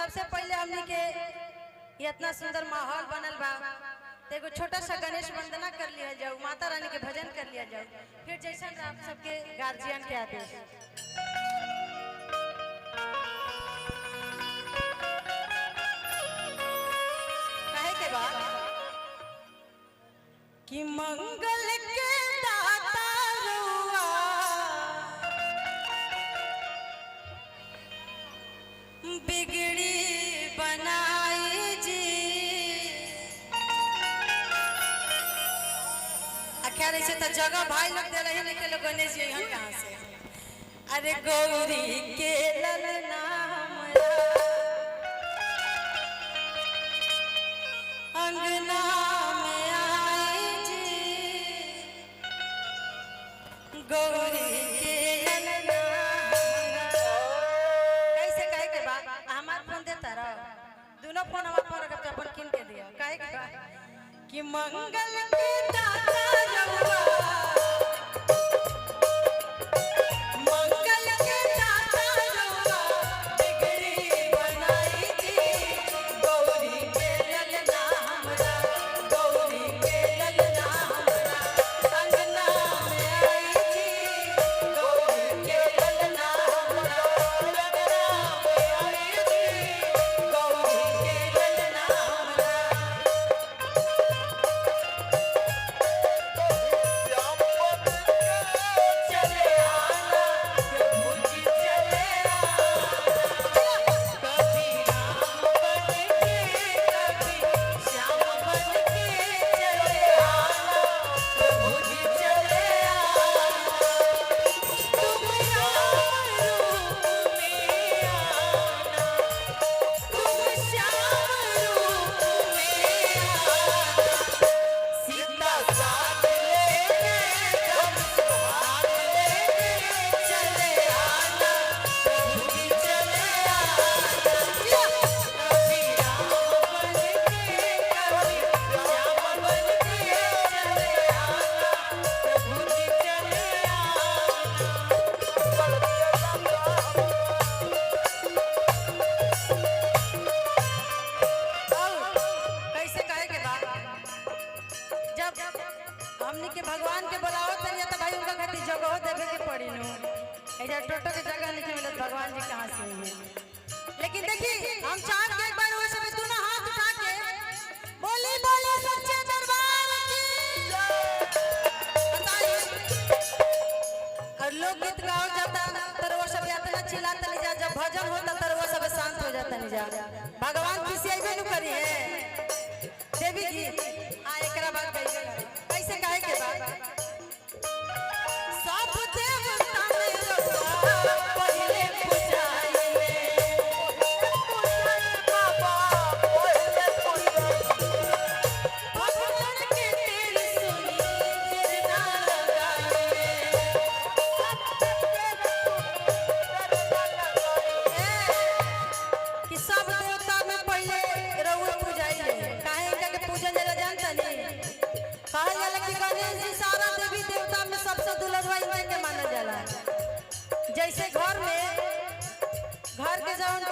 सबसे पहले हमनी के इतना सुंदर माहौल बनल बा, एगो छोटा सा गणेश वंदना कर लिया जाओ, माता रानी के भजन कर लिया जाओ, फिर जैसा आप सबके गार्जियन के आदेश। कहे के बाद कि मंगल के दाता रुआ बिगड़ी बनाई जी। क्या रही तो जगह भाई लोग दे रहे हैं लोग गणेश जी यहाँ कहाँ से। अरे गौरी के ललना अंगना में आई जी, गौरी के ललना। कैसे कहे के बाद हमार फोन देता रहो, दोनों फोन हमारे फोन रख अपन किन के दिया। कहे के बाद कि मंगल के दाता रहुआ के भगवान के बुलाओ तनिया तो भाई उनका खातिर जगह देवे के पड़ी नु। एजा टोटो के जगह नहीं मिलत, भगवान जी कहां से है। लेकिन देखी हम चार के एक बार वो सब दोनों हाथ उठा के बोली बोली सच्चे दरबार की बताइए। और लोग गीत गाओ जाता तर वो सब यातना चिल्लाता नहीं जा, जब भजन होता तर वो सब शांत हो जाता नहीं जा। भगवान किसी ऐसे नु करी है देवी जी। हां एकरा बात कहिए कैसे कहे के बाद सब देवता में रखा पहले पूजाई में बाबा पहले भगवान के तेरी सुनी तेरा लगाई कि सब देवता में पहले रहुए पूजाई है। काहे इनका के पूजन जरा जानता नहीं। कहा जाला कि गणेश जी सारा देवी देवता में सबसे दुलरवा इनके माना जाला। जैसे घर में घर के जवन